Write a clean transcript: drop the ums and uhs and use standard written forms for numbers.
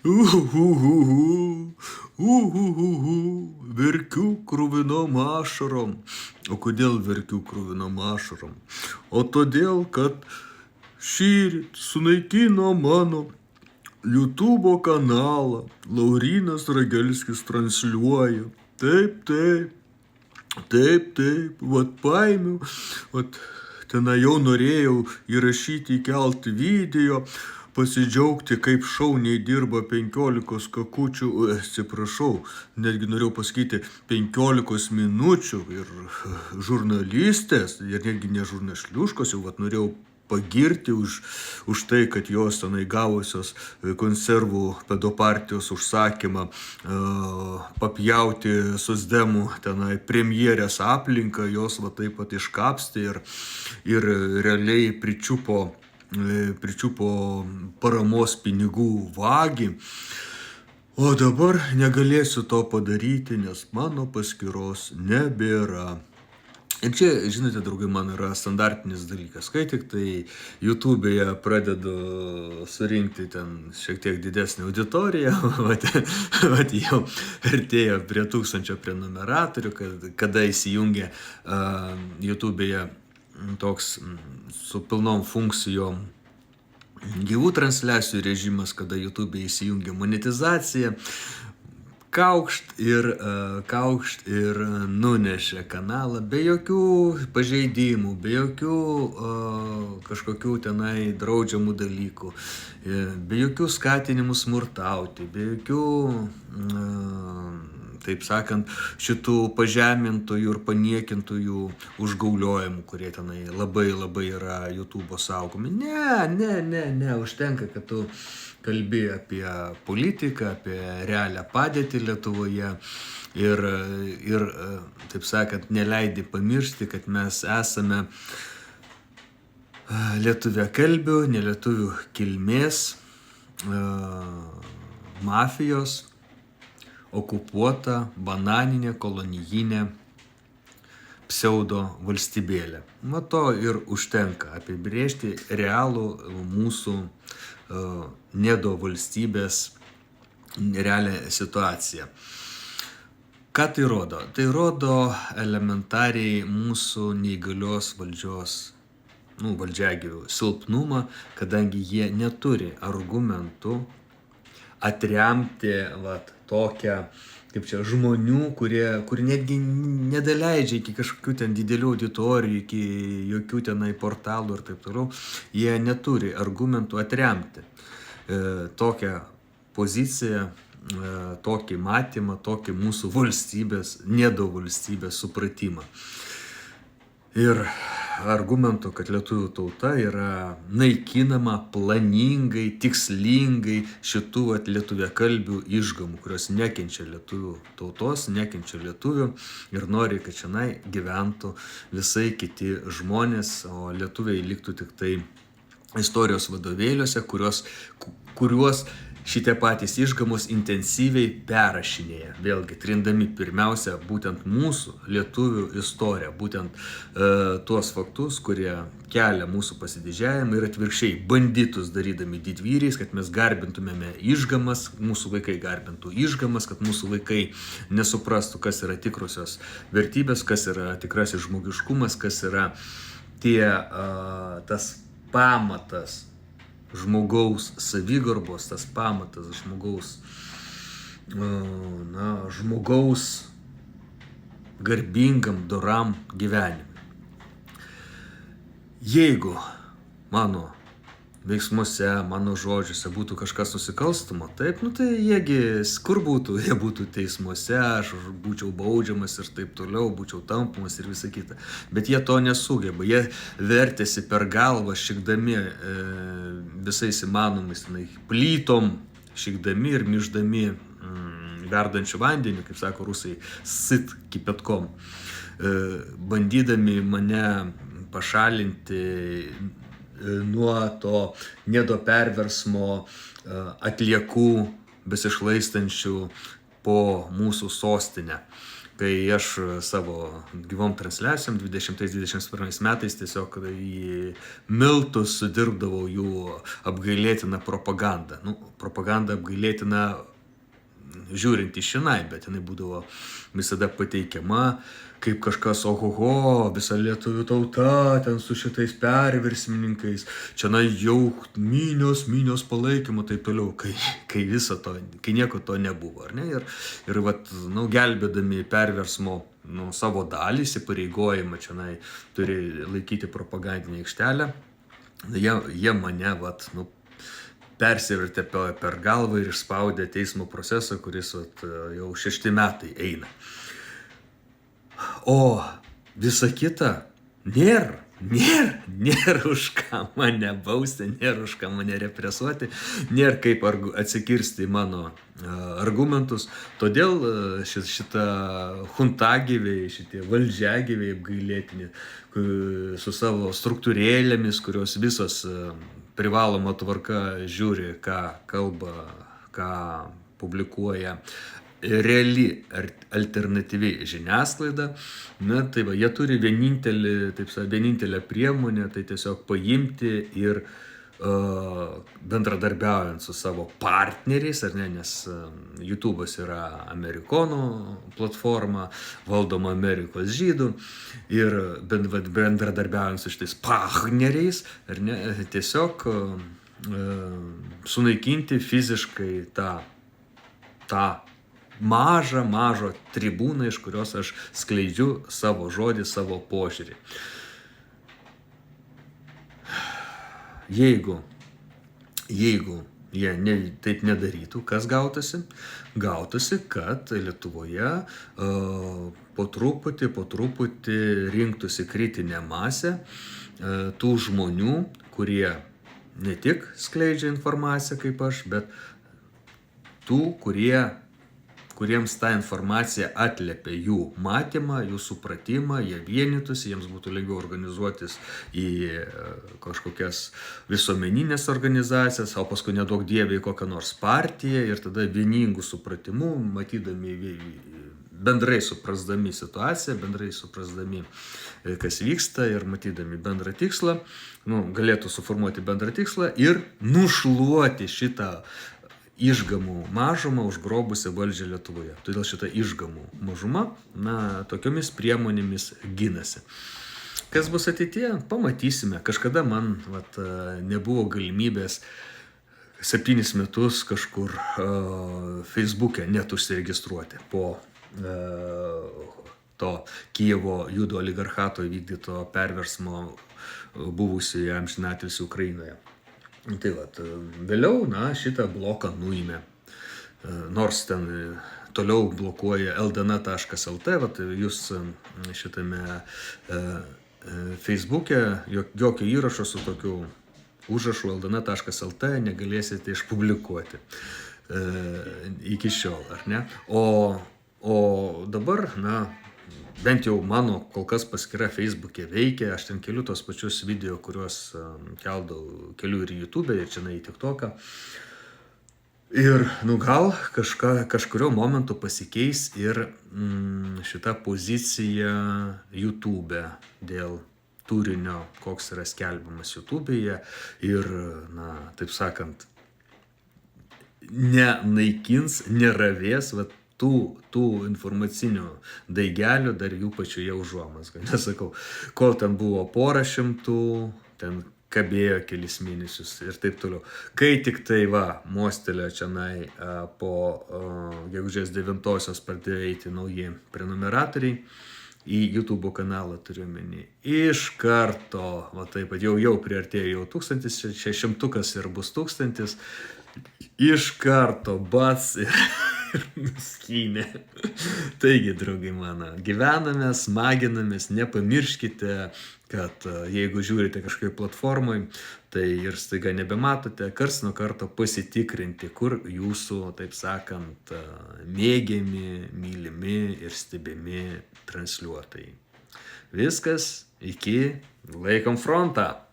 Uhuhuhu, uhuhuhu, verkiu kruvinom ašarom. O kodėl verkiu kruvinom ašarom? O todėl, kad šįryt sunaikino mano YouTube kanalą. Laurynas Ragelskis transliuoja. Taip, vat paėmiau, vat tenai jau norėjau įrašyti, įkelti video, pasidžiaugti, kaip šauniai dirba 15 kakučių, atsiprašau, netgi norėjau pasakyti 15 minučių ir žurnalistės, ir netgi ne žurnališliuškos, jau vat norėjau pagirti už tai, kad jos tenai gavusios konservų pedopartijos užsakymą papjauti socdemų tenai premjerės aplinką, jos va taip pat iškapstė ir realiai pričiupo paramos pinigų vagį. O dabar negalėsiu to padaryti, nes mano paskyros nebėra. Ir čia, žinote, draugai, man yra standartinis dalykas. Kai tik tai YouTube'e pradedu surinkti ten šiek tiek didesnį auditoriją, vat jau artėjo prie 1000 prenumeratorių, kada įsijungia YouTube'e toks su pilnom funkcijom gyvų transliacijų režimas, kada YouTube'e įsijungia monetizacija, kaukšt ir nunešė kanalą be jokių pažeidimų, be jokių kažkokių tenai draudžiamų dalykų, be jokių skatinimų smurtauti, be jokių, taip sakant, šitų pažemintojų ir paniekintojų užgauliojimų, kurie tenai labai yra YouTube'o saugomi. Ne, užtenka, kad tu kalbi apie politiką, apie realią padėtį Lietuvoje ir taip sakant, neleidi pamiršti, kad mes esame lietuviakalbių, nelietuvių kilmės, mafijos, okupuota, bananinė, kolonijinė pseudo valstybėlė. Nuo to ir užtenka apibrėžti realų mūsų nedo valstybės realią situaciją. Ką tai rodo? Tai rodo elementariai mūsų neįgalios valdžios, valdžiagyvių silpnumą, kadangi jie neturi argumentų atremti tokią, kaip čia, žmonių, kurie netgi nedaleidžia iki kažkokių ten didelių auditorijų, iki jokių tenai portalų ir taip toliau. Jie neturi argumentų atremti tokią poziciją, tokį matymą, tokį mūsų valstybės, nedo valstybės supratimą. Ir argumentų, kad lietuvių tauta yra naikinama planingai, tikslingai šitų lietuviakalbių išgamų, kurios nekenčia lietuvių tautos, nekenčia lietuvių ir nori, kad šiandien gyventų visai kiti žmonės, o lietuviai liktų tik tai istorijos vadovėliuose, kuriuos šitie patys išgamos intensyviai perrašinėja, vėlgi trindami pirmiausia būtent mūsų lietuvių istoriją, būtent tuos faktus, kurie kelia mūsų pasididžiavimą ir atvirkščiai bandytus darydami didvyriais, kad mes garbintumėme išgamas, mūsų vaikai garbintų išgamas, kad mūsų vaikai nesuprastų, kas yra tikrosios vertybės, kas yra tikrasis žmogiškumas, kas yra tas pamatas žmogaus savigarbos, tas pamatas žmogaus garbingam, doram gyvenimui. Jeigu mano veiksmuose, mano žodžiuose būtų kažkas nusikalstamo, taip, tai jiegi kur būtų? Jie būtų teismuose, aš būčiau baudžiamas ir taip toliau, būčiau tampamas ir visa kita. Bet jie to nesugeba, jie vertėsi per galvą, šikdami visais įmanomais plytom, šikdami ir mišdami verdančių vandenį, kaip sako rusai, sit kipetkom, bandydami mane pašalinti nuo to nedo perversmo atliekų besišlaistančių po mūsų sostinę. kai aš savo gyvom transliacijom 20-21 metais tiesiog į miltus sudirbdavau jų apgailėtiną propagandą. Nu, propaganda apgailėtina žiūrint iš šiandien, bet jinai būdavo visada pateikiama kaip kažkas, ohoho, visa lietuvių tauta, ten su šitais perversmininkais, čia jau minios palaikymo, taip toliau, kai viso to, kai nieko to nebuvo, ar ne? Ir vat, gelbėdami perversmo savo dalį, įsipareigojimą čia turi laikyti propagandinę aikštelę, jie mane, vat, persivertė per galvą ir išspaudė teismo procesą, kuris jau 6 metai eina. O visa kita nėra už ką mane bausti, nėra už ką mane represuoti, nėra kaip atsikirsti mano argumentus. Todėl šitą huntagyviai, šitie valdžiagyviai apgailėtini su savo struktūrėlėmis, kurios visos privaloma tvarka žiūri, ką kalba, ką publikuoja reali alternatyvi žiniasklaida, tai va, jie turi vienintelę priemonę, tai tiesiog paimti ir bendradarbiaujant su savo partneriais, ar ne, nes YouTube'as yra amerikonų platforma, valdoma Amerikos žydų, ir bendradarbiaujant su šitais partneriais, ar ne, tiesiog sunaikinti fiziškai tą mažą tribūną, iš kurios aš skleidžiu savo žodį, savo požiūrį. Jeigu jie taip nedarytų, kas gautųsi? Gautųsi, kad Lietuvoje po truputį rinktųsi kritinė masė tų žmonių, kurie ne tik skleidžia informaciją kaip aš, bet tų, kuriems tą informaciją atliepia jų matymą, jų supratimą, jie vienytųsi, jiems būtų lengviau organizuotis į kažkokias visuomeninės organizacijas, o paskui nedaug dievė į kokią nors partiją, ir tada vieningų supratimų, matydami, bendrai suprasdami situaciją, bendrai suprasdami, kas vyksta, ir matydami bendrą tikslą, galėtų suformuoti bendrą tikslą ir nušluoti šitą išgamų mažumą užgrobusią valdžią Lietuvoje. Todėl šita išgamų mažuma, tokiomis priemonėmis ginasi. Kas bus ateityje? Pamatysime. Kažkada man nebuvo galimybės 7 metus kažkur Facebook'e net užsiregistruoti po to Kijevo judų oligarchato įvykdyto perversmo buvusioje amžinatilsį Ukrainoje. Tai vėliau, šitą bloką nuėmė, nors ten toliau blokuoja ldn.lt, jūs šitame Facebook'e jokio įrašo su tokiu užrašu ldn.lt negalėsite išpublikuoti iki šiol, ar ne? O dabar, bent jau mano kol kas paskyra Facebook'e veikia, aš ten keliu tos pačius video, kuriuos keliu ir YouTube, ir čia į TikTok'ą. Ir, gal kažkurio momentu pasikeis ir šita pozicija YouTube'e dėl turinio, koks yra skelbiamas YouTube'e, ir, taip sakant, nenaikins, neravės, tų informacinių daigelių dar jų pačioje užuomazga. Nesakau, kol ten buvo 100, ten kabėjo kelis mėnesius ir taip toliau. Kai tik tai mostelė čia po gegužės 9-osios pradėjo eiti nauji prenumeratoriai į YouTube kanalą, turiuomenį, iš karto, taip, jau priartėjo 1600 ir bus 1000, iš karto bats ir nuskynė. Taigi, draugai mano, gyvename, smaginamės, nepamirškite, kad jeigu žiūrite kažkokioj platformoj, tai ir staiga nebematote, karts nuo karto pasitikrinti, kur jūsų, taip sakant, mėgiami, mylimi ir stebimi transliuotojai. Viskas, iki, laikom frontą.